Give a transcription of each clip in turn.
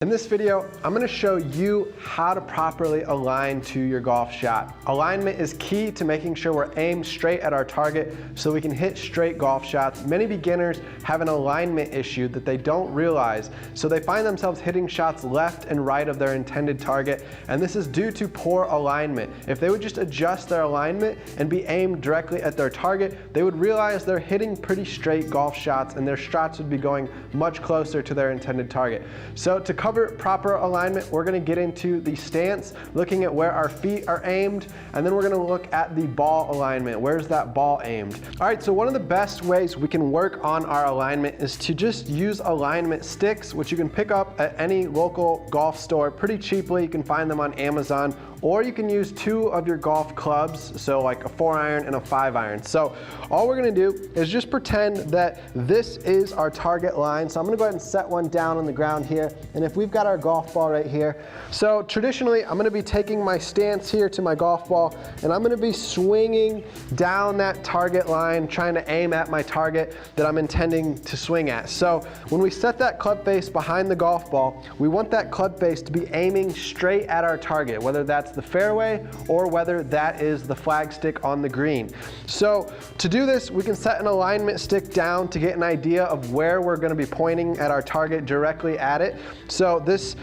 In this video, I'm going to show you how to properly align to your golf shot. Alignment is key to making sure we're aimed straight at our target so we can hit straight golf shots. Many beginners have an alignment issue that they don't realize, so they find themselves hitting shots left and right of their intended target, and this is due to poor alignment. If they would just adjust their alignment and be aimed directly at their target, they would realize they're hitting pretty straight golf shots and their shots would be going much closer to their intended target. So to cover proper alignment, we're going to get into the stance, looking at where our feet are aimed, and then we're going to look at the ball alignment. Where's that ball aimed? All right, so one of the best ways we can work on our alignment is to just use alignment sticks, which you can pick up at any local golf store pretty cheaply. You can find them on Amazon, or you can use two of your golf clubs, so like a 4-iron and a 5-iron. So all we're gonna do is just pretend that this is our target line. So I'm gonna go ahead and set one down on the ground here, and if we've got our golf ball right here, so traditionally I'm gonna be taking my stance here to my golf ball, and I'm gonna be swinging down that target line, trying to aim at my target that I'm intending to swing at. So when we set that club face behind the golf ball, we want that club face to be aiming straight at our target, whether that's the fairway or whether that is the flag stick on the green. So to do this, we can set an alignment stick down to get an idea of where we're going to be pointing at our target directly at it. So this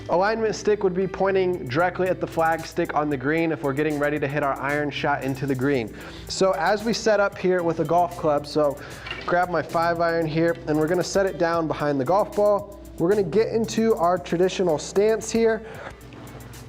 alignment stick would be pointing directly at the flag stick on the green if we're getting ready to hit our iron shot into the green. So as we set up here with a golf club, so grab my 5-iron here, and we're going to set it down behind the golf ball. We're going to get into our traditional stance here,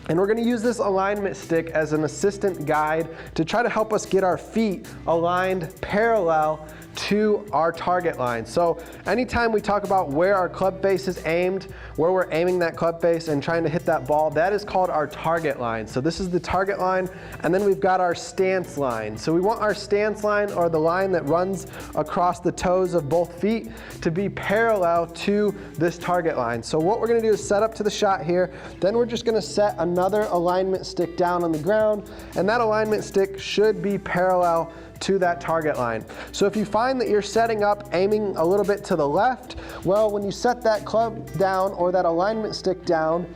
and we're going to use this alignment stick as an assistant guide to try to help us get our feet aligned parallel to our target line. So anytime we talk about where our club face is aimed, where we're aiming that club face and trying to hit that ball, that is called our target line. So this is the target line, and then we've got our stance line. So we want our stance line, or the line that runs across the toes of both feet, to be parallel to this target line. So what we're going to do is set up to the shot here, then we're just going to set another alignment stick down on the ground, and that alignment stick should be parallel to that target line. So if you find that you're setting up aiming a little bit to the left, well, when you set that club down or that alignment stick down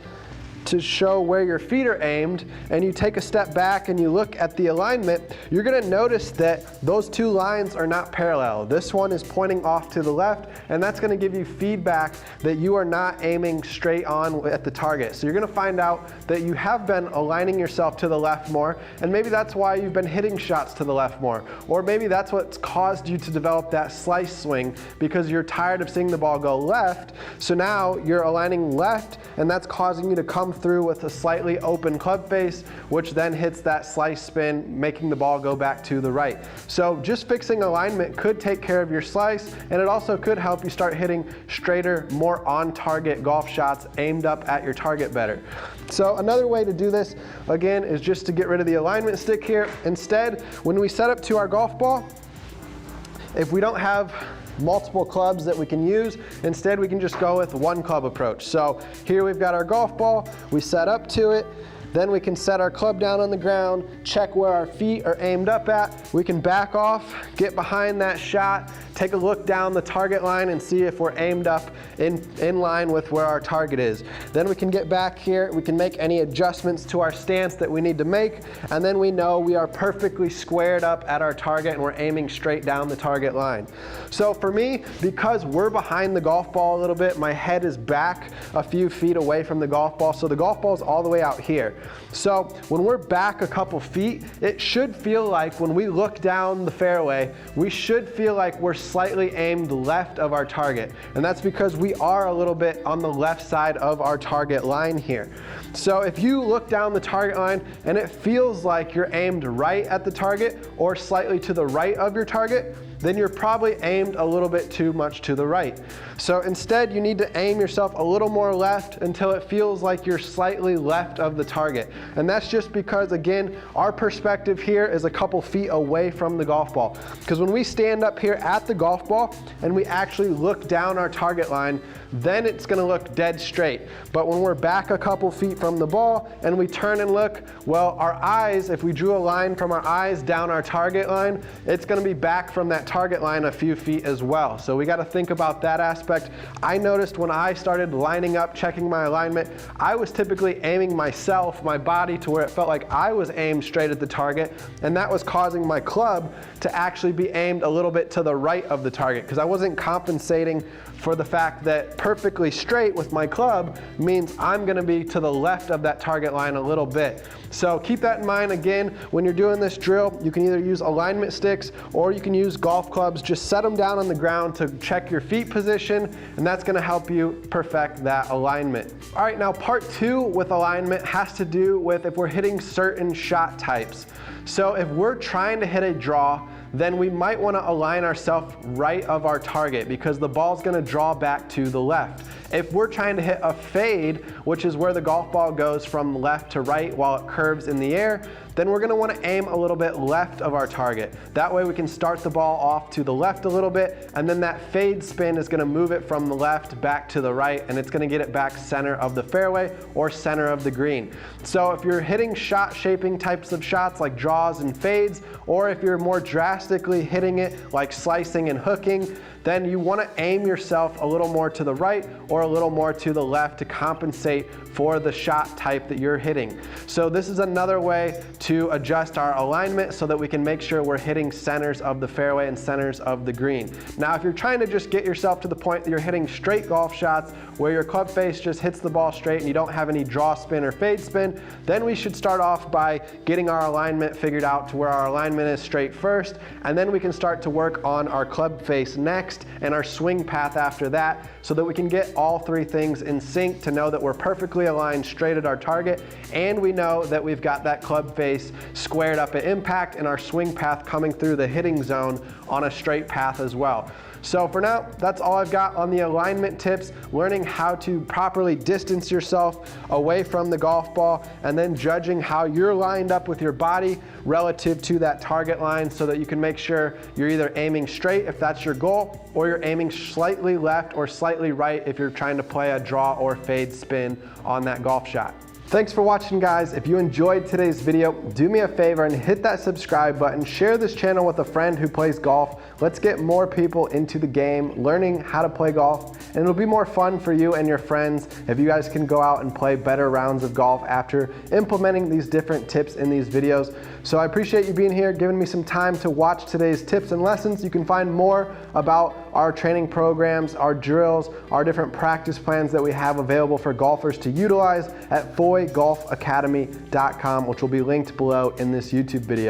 to show where your feet are aimed, and you take a step back and you look at the alignment, you're going to notice that those two lines are not parallel. This one is pointing off to the left, and that's going to give you feedback that you are not aiming straight on at the target. So you're going to find out that you have been aligning yourself to the left more, and maybe that's why you've been hitting shots to the left more, or maybe that's what's caused you to develop that slice swing, because you're tired of seeing the ball go left. So now you're aligning left, and that's causing you to come through with a slightly open club face, which then hits that slice spin, making the ball go back to the right. So just fixing alignment could take care of your slice, and it also could help you start hitting straighter, more on-target golf shots aimed up at your target better. So another way to do this, again, is just to get rid of the alignment stick here. Instead, when we set up to our golf ball, if we don't have multiple clubs that we can use, instead we can just go with one club approach. So here we've got our golf ball, we set up to it, then we can set our club down on the ground, check where our feet are aimed up at. We can back off, get behind that shot, take a look down the target line and see if we're aimed up in line with where our target is. Then we can get back here, we can make any adjustments to our stance that we need to make, and then we know we are perfectly squared up at our target and we're aiming straight down the target line. So for me, because we're behind the golf ball a little bit, my head is back a few feet away from the golf ball, so the golf ball is all the way out here. So when we're back a couple feet, it should feel like when we look down the fairway, we should feel like we're slightly aimed left of our target. And that's because we are a little bit on the left side of our target line here. So if you look down the target line and it feels like you're aimed right at the target or slightly to the right of your target, then you're probably aimed a little bit too much to the right. So instead, you need to aim yourself a little more left until it feels like you're slightly left of the target. And that's just because, again, our perspective here is a couple feet away from the golf ball. Because when we stand up here at the golf ball and we actually look down our target line, then it's gonna look dead straight. But when we're back a couple feet from the ball and we turn and look, well, our eyes, if we drew a line from our eyes down our target line, it's gonna be back from that target line a few feet as well. So we gotta think about that aspect. I noticed when I started lining up, checking my alignment, I was typically aiming myself, my body, to where it felt like I was aimed straight at the target, and that was causing my club to actually be aimed a little bit to the right of the target, because I wasn't compensating for the fact that perfectly straight with my club means I'm gonna be to the left of that target line a little bit. So keep that in mind. Again, when you're doing this drill, you can either use alignment sticks or you can use golf clubs. Just set them down on the ground to check your feet position, and that's gonna help you perfect that alignment. All right, now part 2 with alignment has to do with if we're hitting certain shot types. So if we're trying to hit a draw, then we might want to align ourselves right of our target, because the ball's going to draw back to the left. If we're trying to hit a fade, which is where the golf ball goes from left to right while it curves in the air, then we're going to want to aim a little bit left of our target. That way we can start the ball off to the left a little bit, and then that fade spin is going to move it from the left back to the right, and it's going to get it back center of the fairway or center of the green. So if you're hitting shot shaping types of shots like draws and fades, or if you're more drastically hitting it like slicing and hooking, then you want to aim yourself a little more to the right or a little more to the left to compensate for the shot type that you're hitting. So this is another way to adjust our alignment so that we can make sure we're hitting centers of the fairway and centers of the green. Now, if you're trying to just get yourself to the point that you're hitting straight golf shots where your club face just hits the ball straight and you don't have any draw spin or fade spin, then we should start off by getting our alignment figured out to where our alignment is straight first, and then we can start to work on our club face next and our swing path after that, so that we can get all 3 things in sync to know that we're perfectly aligned straight at our target, and we know that we've got that club face squared up at impact and our swing path coming through the hitting zone on a straight path as well. So for now, that's all I've got on the alignment tips, learning how to properly distance yourself away from the golf ball, and then judging how you're lined up with your body relative to that target line so that you can make sure you're either aiming straight if that's your goal, or you're aiming slightly left or slightly right if you're trying to play a draw or fade spin on that golf shot. Thanks for watching, guys. If you enjoyed today's video, do me a favor and hit that subscribe button. Share this channel with a friend who plays golf. Let's get more people into the game, learning how to play golf, and it'll be more fun for you and your friends if you guys can go out and play better rounds of golf after implementing these different tips in these videos. So I appreciate you being here, giving me some time to watch today's tips and lessons. You can find more about our training programs, our drills, our different practice plans that we have available for golfers to utilize at FoyGolfAcademy.com, which will be linked below in this YouTube video.